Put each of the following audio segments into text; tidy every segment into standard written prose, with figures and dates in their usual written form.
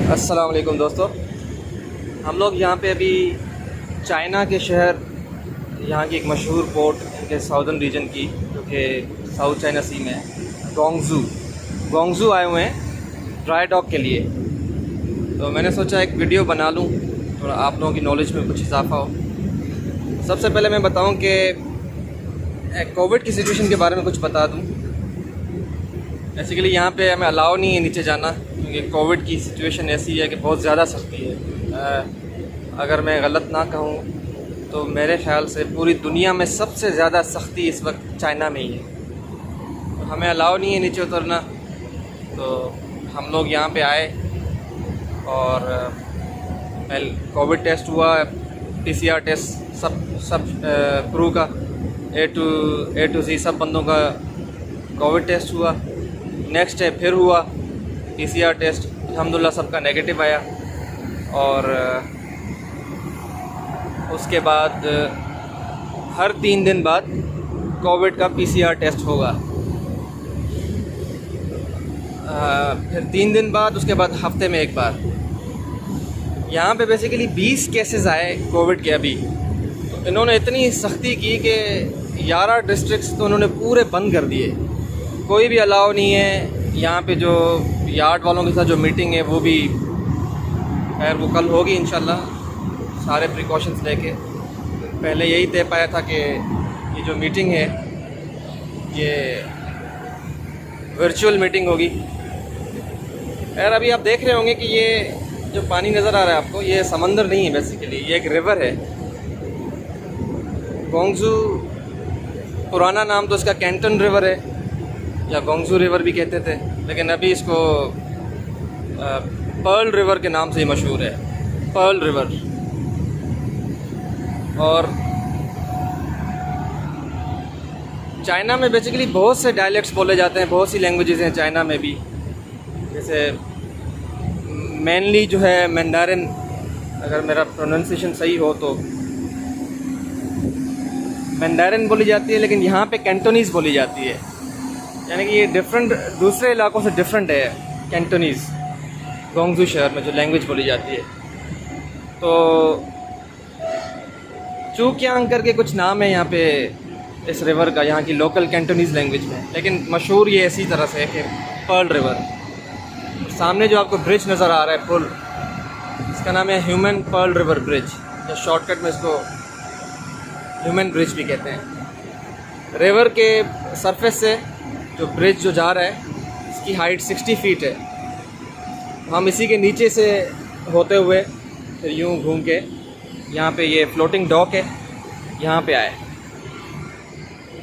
अस्सलाम वालेकुम दोस्तों। हम लोग यहाँ पे अभी चाइना के शहर, यहाँ की एक मशहूर पोर्ट इनके साउदर्न रीजन की, जो कि साउथ चाइना सी में है, गोंगजू आए हुए हैं ड्राई डॉक के लिए। तो मैंने सोचा एक वीडियो बना लूँ, थोड़ा आप लोगों की नॉलेज में कुछ इजाफा हो। सबसे पहले मैं बताऊँ कि कोविड की सिचुएशन के बारे में कुछ बता दूँ। बेसिकली यहाँ पे हमें अलाउ नहीं है नीचे जाना, क्योंकि कोविड की सिचुएशन ऐसी है कि बहुत ज़्यादा सख्ती है। अगर मैं गलत ना कहूँ तो मेरे ख़्याल से पूरी दुनिया में सबसे ज़्यादा सख्ती इस वक्त चाइना में ही है। तो हमें अलाउ नहीं है नीचे उतरना। तो हम लोग यहाँ पे आए और पहले कोविड टेस्ट हुआ, पीसीआर टेस्ट सब क्रू का ए टू ज़ी सब बंदों का कोविड टेस्ट हुआ। नेक्स्ट डे फिर हुआ पीसीआर टेस्ट, अल्हम्दुलिल्लाह सबका नेगेटिव आया। और उसके बाद हर 3 दिन बाद कोविड का पीसीआर टेस्ट होगा। फिर 3 दिन बाद, उसके बाद हफ्ते में एक बार। यहाँ पे बेसिकली 20 केसेस आए कोविड के अभी। तो इन्होंने इतनी सख्ती की कि 11 डिस्ट्रिक्ट्स तो उन्होंने पूरे बंद कर दिए, कोई भी अलाउ नहीं है। यहाँ पे जो यार्ड वालों के साथ जो मीटिंग है वो भी खैर वो कल होगी इंशाल्लाह, सारे प्रिकॉशंस लेके। पहले यही तय पाया था कि ये जो मीटिंग है ये वर्चुअल मीटिंग होगी। खैर अभी आप देख रहे होंगे कि ये जो पानी नज़र आ रहा है आपको, ये समंदर नहीं है, बेसिकली ये एक रिवर है। गोंगजू पुराना नाम तो इसका कैंटन रिवर है या गोंगजू रिवर भी कहते थे, लेकिन अभी इसको पर्ल रिवर के नाम से ही मशहूर है, पर्ल रिवर। और चाइना में बेसिकली बहुत से डायलेक्ट्स बोले जाते हैं, बहुत सी लैंग्वेजेस हैं चाइना में भी। जैसे मेनली जो है मैंडारिन, अगर मेरा प्रोनाउंसिएशन सही हो तो मैंडारिन बोली जाती है, लेकिन यहाँ पे कैंटोनीज़ बोली जाती है। यानी कि ये डिफरेंट, दूसरे इलाकों से डिफरेंट है कैंटोनीज़, गोंगजू शहर में जो लैंग्वेज बोली जाती है। तो चूक्यांग करके कुछ नाम है यहाँ पे इस रिवर का, यहाँ की लोकल कैंटोनीज़ लैंग्वेज में, लेकिन मशहूर ये इसी तरह से है कि पर्ल रिवर। सामने जो आपको ब्रिज नज़र आ रहा है, पुल, इसका नाम है ह्यूमन पर्ल रिवर ब्रिज, या शॉर्टकट में इसको ह्यूमन ब्रिज भी कहते हैं। रिवर के सरफेस से जो ब्रिज जो जा रहा है, इसकी हाइट 60 फीट है। हम इसी के नीचे से होते हुए फिर यूँ घूम के यहाँ पे ये फ्लोटिंग डॉक है, यहाँ पे आए।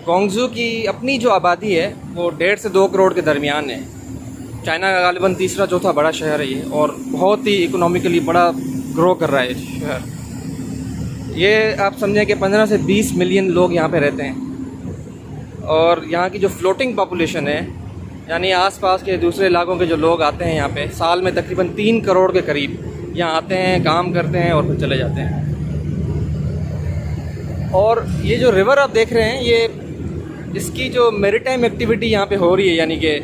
गोंगजू की अपनी जो आबादी है वो 1.5 से 2 करोड़ के दरमियान है। चाइना का गालिबन तीसरा चौथा बड़ा शहर है ये, और बहुत ही इकोनॉमिकली बड़ा ग्रो कर रहा है ये शहर। ये आप समझें कि 15 से 20 मिलियन लोग यहाँ पे रहते हैं। और यहाँ की जो फ्लोटिंग पॉपुलेशन है, यानी आसपास के दूसरे इलाकों के जो लोग आते हैं यहाँ पे, साल में तकरीबन 3 करोड़ के करीब यहाँ आते हैं, काम करते हैं और फिर चले जाते हैं। और ये जो रिवर आप देख रहे हैं, ये इसकी जो मैरीटाइम एक्टिविटी यहाँ पे हो रही है, यानी कि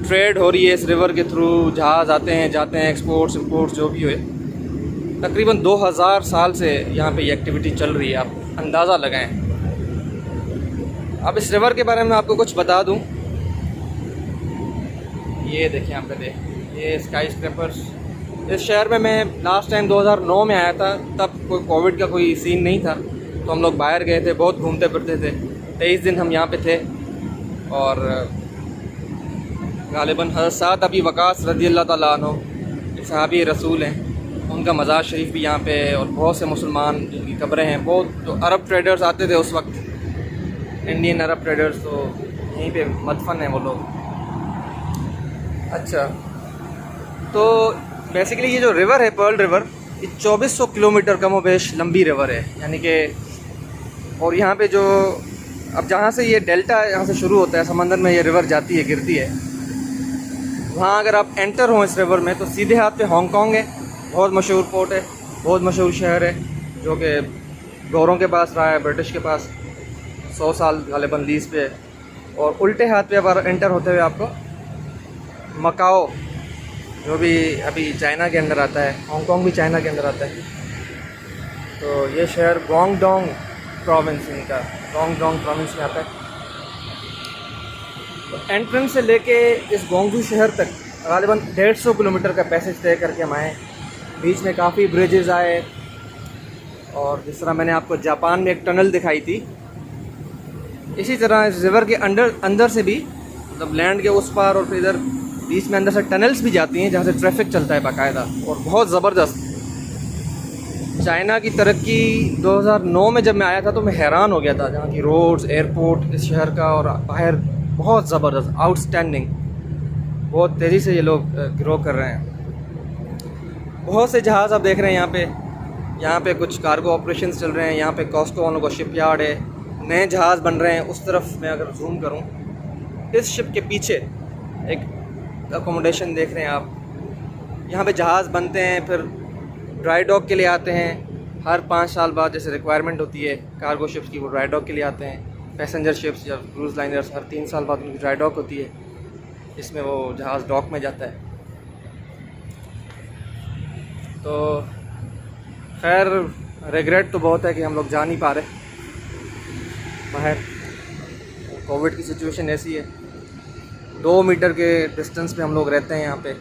ट्रेड हो रही है इस रिवर के थ्रू। जहाज़ आते हैं जाते हैं, एक्सपोर्ट्स इंपोर्ट्स जो भी हुए, तकरीबन 2000 साल से यहाँ पे ये एक्टिविटी चल रही है, आप अंदाज़ा लगाएं। अब इस रिवर के बारे में आपको कुछ बता दूं। ये देखें यहाँ पे, ये स्काई स्क्रैपर्स। इस शहर में मैं लास्ट टाइम 2009 में आया था, तब कोई कोविड का कोई सीन नहीं था, तो हम लोग बाहर गए थे, बहुत घूमते फिरते थे। 23 दिन हम यहाँ पे थे। और गालिबन हज़रत साद अबी वक़ास रज़ियल्लाहु ताला अन्हु सहाबी रसूल हैं, उनका मज़ार शरीफ भी यहाँ पे है। और बहुत से मुसलमान जिनकी कब्रें हैं, बहुत जो अरब ट्रेडर्स आते थे उस वक्त, इंडियन अरब ट्रेडर्स, तो यहीं पे मदफन है वो लोग। अच्छा, तो बेसिकली ये जो रिवर है पर्ल रिवर, ये 2400 किलोमीटर कमोबेश लंबी रिवर है, यानी कि। और यहाँ पे जो अब जहाँ से ये डेल्टा यहाँ से शुरू होता है, समंदर में ये रिवर जाती है, गिरती है, वहाँ अगर आप एंटर हों इस रिवर में तो सीधे हाथ पे हांगकांग है, बहुत मशहूर पोर्ट है, बहुत मशहूर शहर है, जो कि गौरों के पास रहा है, ब्रिटिश के पास 100 साल गालिबन लीज़ पे। और उल्टे हाथ पे अब एंटर होते हुए आपको मकाओ जो भी अभी चाइना के अंदर आता है, हांगकांग भी चाइना के अंदर आता है। तो ये शहर गुआंगडोंग प्रोविंस इनका, गुआंगडोंग प्रोविंस में आता है। तो एंट्रेंस से लेके इस गुआंगजू शहर तक गालिबन 150 किलोमीटर का पैसेज तय करके हम आए। बीच में काफ़ी ब्रिजेस आए, और जिस तरह मैंने आपको जापान में एक टनल दिखाई थी, इसी तरह इस रिवर के अंदर से भी, मतलब लैंड के उस पार और फिर इधर बीच में अंदर से टनल्स भी जाती हैं जहाँ से ट्रैफिक चलता है बाकायदा, और बहुत ज़बरदस्त। चाइना की तरक्की 2009 में जब मैं आया था तो मैं हैरान हो गया था, जहाँ की रोड्स, एयरपोर्ट इस शहर का और बाहर बहुत ज़बरदस्त, आउटस्टैंडिंग। बहुत तेज़ी से ये लोग ग्रो कर रहे हैं। बहुत से जहाज़ आप देख रहे हैं यहाँ पे कुछ कार्गो ऑपरेशंस चल रहे हैं। यहाँ पे कॉस्को वालों का शिपयार्ड है, नए जहाज़ बन रहे हैं। उस तरफ मैं अगर जूम करूँ, इस शिप के पीछे एक अकोमोडेशन देख रहे हैं आप। यहाँ पे जहाज़ बनते हैं, फिर ड्राई डॉक के लिए आते हैं। हर 5 साल बाद जैसे रिक्वायरमेंट होती है कार्गो शिप्स की, वो ड्राई डॉक के लिए आते हैं। पैसेंजर शिप्स या क्रूज़ लाइनर्स हर 3 साल बाद उनकी ड्राई डॉक होती है, इसमें वो जहाज़ डॉक में जाता है। तो खैर रिग्रेट तो बहुत है कि हम लोग जा नहीं पा रहे बाहर। कोविड की सिचुएशन ऐसी है, 2 मीटर के डिस्टेंस पे हम लोग रहते हैं यहाँ पे।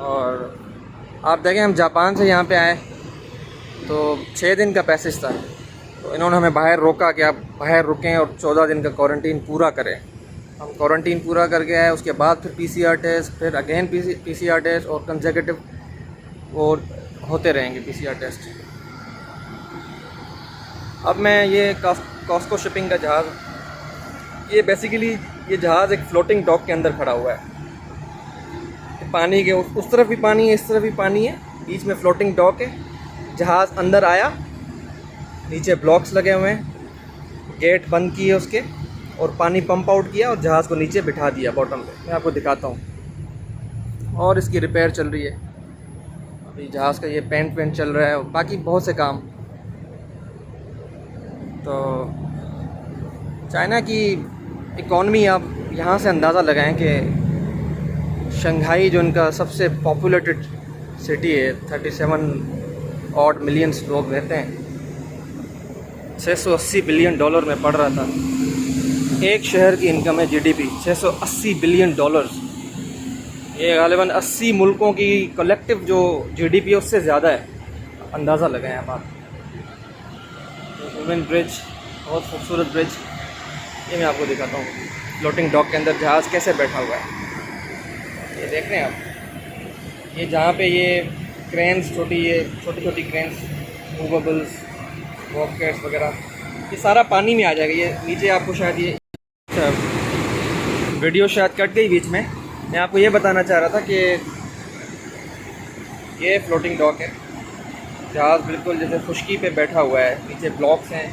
और आप देखें, हम जापान से यहाँ पे आए तो 6 दिन का पैसेज था, तो इन्होंने हमें बाहर रोका कि आप बाहर रुकें और 14 दिन का क्वारंटीन पूरा करें। हम क्वारंटीन पूरा करके आए, उसके बाद फिर PCR टेस्ट, फिर अगेन PCR टेस्ट, और कंसेक्यूटिव वो होते रहेंगे PCR टेस्ट। अब मैं ये कॉस्को शिपिंग का जहाज़, ये बेसिकली ये जहाज़ एक फ्लोटिंग डॉक के अंदर खड़ा हुआ है। पानी के उस तरफ भी पानी है, इस तरफ भी पानी है, बीच में फ्लोटिंग डॉक है। जहाज़ अंदर आया, नीचे ब्लॉक्स लगे हुए हैं, गेट बंद किए उसके, और पानी पंप आउट किया और जहाज़ को नीचे बिठा दिया बॉटम पे। मैं आपको दिखाता हूँ। और इसकी रिपेयर चल रही है अभी, जहाज़ का ये पेंट चल रहा है, बाकी बहुत से काम। तो चाइना की इकॉनमी, आप यहाँ से अंदाज़ा लगाएं कि शंघाई जो इनका सबसे पॉपुलेटेड सिटी है, 37 ऑड मिलियंस लोग रहते हैं, $680 बिलियन में पड़ रहा था। एक शहर की इनकम है GDP $680 बिलियन। ये गालिबन 80 मुल्कों की कलेक्टिव जो GDP है उससे ज़्यादा है। अंदाज़ा लगाएं आप। वुमेन ब्रिज, बहुत खूबसूरत ब्रिज, ये मैं आपको दिखाता हूँ। फ्लोटिंग डॉक के अंदर जहाज़ कैसे बैठा हुआ है, ये देख रहे हैं आप। ये जहाँ पे ये क्रेन्स, छोटी छोटी क्रेन्स, मूवेबल्स, वॉकर्स वगैरह, ये सारा पानी में आ जाएगा। ये नीचे आपको शायद ये वीडियो शायद कट गई बीच में। मैं आपको ये बताना चाह रहा था कि ये फ्लोटिंग डॉक है, जहाज़ बिल्कुल जैसे खुश्की पे बैठा हुआ है, नीचे ब्लॉक्स हैं।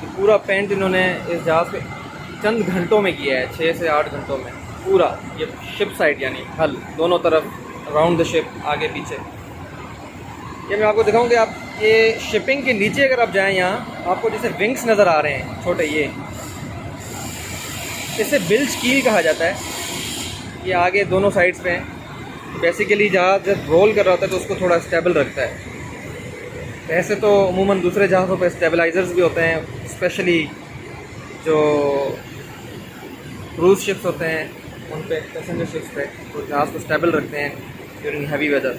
तो पूरा पेंट इन्होंने इस जहाज़ पे चंद घंटों में किया है, 6 से 8 घंटों में पूरा। ये शिप साइड यानी हल दोनों तरफ, राउंड द शिप, आगे पीछे। ये मैं आपको दिखाऊँ कि आप ये शिपिंग के नीचे अगर आप जाएं, यहाँ आपको जैसे विंग्स नज़र आ रहे हैं छोटे, ये इसे बिल्ज कील कहा जाता है। ये आगे दोनों साइड्स पे हैं। बेसिकली जहाज़ जब रोल कर रहा होता है तो उसको थोड़ा स्टेबल रखता है। ऐसे तो अमूमन दूसरे जहाज़ों पे स्टेबलाइजर्स भी होते हैं, स्पेशली जो क्रूज़ शिप्स होते हैं उन पे, पैसेंजर शिप्स पे, तो जहाज़ को स्टेबल रखते हैं ड्यूरिंग हैवी वेदर।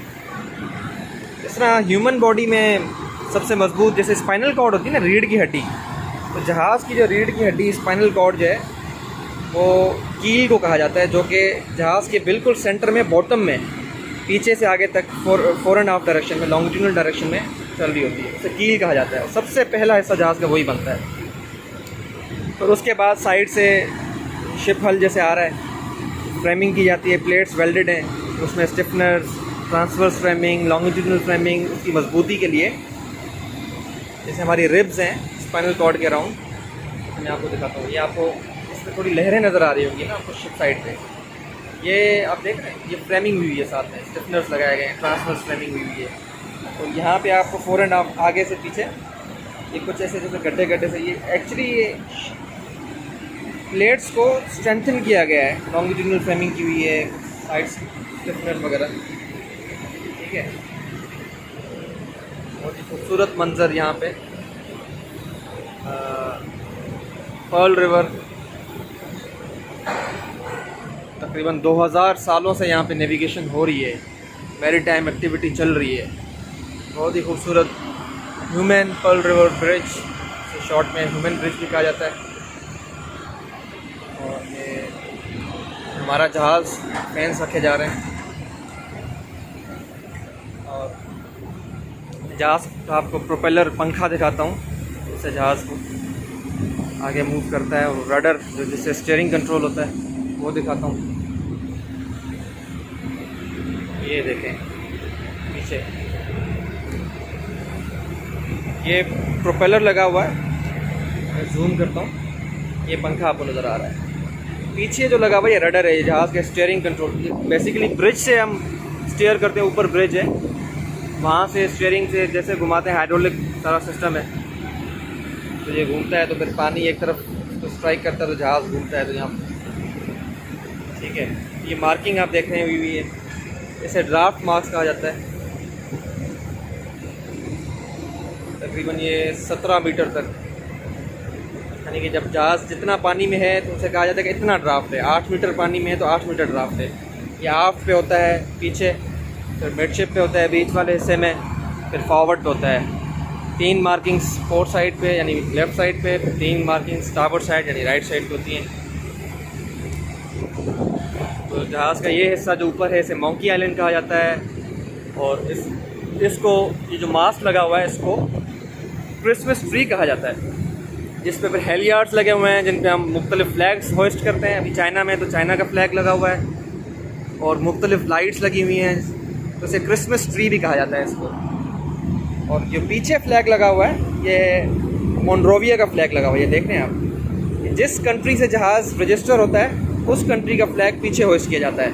इस तरह ह्यूमन बॉडी में सबसे मजबूत जैसे स्पाइनल कॉर्ड होती है ना, रीढ़ की हड्डी, तो जहाज़ की जो रीढ़ की हड्डी स्पाइनल कॉर्ड जो है वो कील को कहा जाता है, जो कि जहाज़ के बिल्कुल सेंटर में, बॉटम में, पीछे से आगे तक 4.5 डायरेक्शन में, लॉन्गिट्यूडनल डायरेक्शन में चल रही होती है, उसे कील कहा जाता है। सबसे पहला हिस्सा जहाज़ का वही बनता है। और उसके बाद साइड से शिप हल जैसे आ रहा है, फ्रेमिंग की जाती है, प्लेट्स वेल्डेड हैं, उसमें स्टिफनर्स, ट्रांसवर्स फ्रेमिंग, लॉन्गिट्यूडनल फ्रेमिंग, उसकी मजबूती के लिए। जैसे हमारी रिब्स हैं स्पाइनल कॉर्ड के अराउंड, तो मैं आपको दिखाता हूँ। ये आपको इसमें थोड़ी लहरें नज़र आ रही होंगी ना आपको शिप साइड पे। ये आप देख रहे हैं, ये फ्रेमिंग हुई है, साथ में स्टिफनर्स लगाए गए हैं, ट्रांसवर्स फ्रेमिंग हुई है। तो यहाँ पे आपको 4.5 आगे से पीछे ये कुछ ऐसे जैसे गड्ढे से, ये एक्चुअली ये प्लेट्स को स्ट्रेंथन किया गया है, लॉन्गिट्यूडनल फ्रेमिंग की हुई है साइड से। स्टिफनर वगैरह, ठीक है। बहुत ही खूबसूरत मंज़र यहाँ पे। पर्ल रिवर तकरीबन 2000 सालों से यहाँ पे नेविगेशन हो रही है, मैरी टाइम एक्टिविटी चल रही है। बहुत ही खूबसूरत Humen Pearl River Bridge, short में ह्यूमन ब्रिज भी कहा जाता है। और ये हमारा जहाज़ फैंस रखे जा रहे हैं, और जहाज़ का आपको प्रोपेलर पंखा दिखाता हूँ, इससे जहाज़ को आगे मूव करता है, और रडर जो जिससे स्टीयरिंग कंट्रोल होता है वो दिखाता हूँ। ये देखें पीछे ये प्रोपेलर लगा हुआ है, मैं जूम करता हूँ, ये पंखा आपको नज़र आ रहा है। पीछे जो लगा हुआ है ये रडर है, ये जहाज़ का स्टीयरिंग कंट्रोल। बेसिकली ब्रिज से हम स्टीयर करते हैं, ऊपर ब्रिज है, वहाँ से स्टीयरिंग से जैसे घुमाते हैं, हाइड्रोलिक सारा सिस्टम है, तो ये घूमता है, तो फिर पानी एक तरफ तो स्ट्राइक करता है तो जहाज़ घूमता है, तो यहाँ ठीक है। ये मार्किंग आप देख रहे हैं हुई है, इसे ड्राफ्ट मार्क्स कहा जाता है। तकरीबन ये 17 मीटर तक, यानी कि जब जहाज़ जितना पानी में है तो उसे कहा जाता है कि इतना ड्राफ्ट है। 8 मीटर पानी में है तो 8 मीटर ड्राफ्ट है। ये आफ्ट पे होता है पीछे, फिर मिडशिप पे होता है बीच वाले हिस्से में, फिर फॉरवर्ड पे होता है। 3 मार्किंग्स फोर्थ साइड पे यानी लेफ़्ट साइड पे, 3 मार्किंग्स स्टारबोर्ड साइड यानी राइट साइड पे होती हैं। तो जहाज़ का ये हिस्सा जो ऊपर है इसे मंकी आइलैंड कहा जाता है, और इसको ये जो मास्ट लगा हुआ है इसको क्रिसमस ट्री कहा जाता है, जिस पे फिर हेलियार्ड्स लगे हुए हैं जिन पे हम मुख्तलिफ फ्लैग्स होस्ट करते हैं। अभी चाइना में तो चाइना का फ्लैग लगा हुआ है, और मुख्तलिफ लाइट्स लगी हुई हैं, तो इसे क्रिसमस ट्री भी कहा जाता है इसको। और जो पीछे फ्लैग लगा हुआ है ये मोनरोविया का फ्लैग लगा हुआ है, ये देख रहे हैं आप। जिस कंट्री से जहाज़ रजिस्टर होता है उस कंट्री का फ्लैग पीछे होस्ट किया जाता है।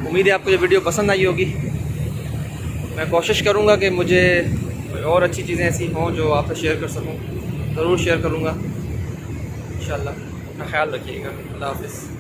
उम्मीद है आपको ये वीडियो पसंद आई होगी। मैं कोशिश करूँगा कि मुझे और अच्छी चीज़ें ऐसी हों जो आपसे शेयर कर सकूँ, ज़रूर शेयर करूँगा इंशाल्लाह। अपना ख्याल रखिएगा। अल्लाह हाफ़िज़।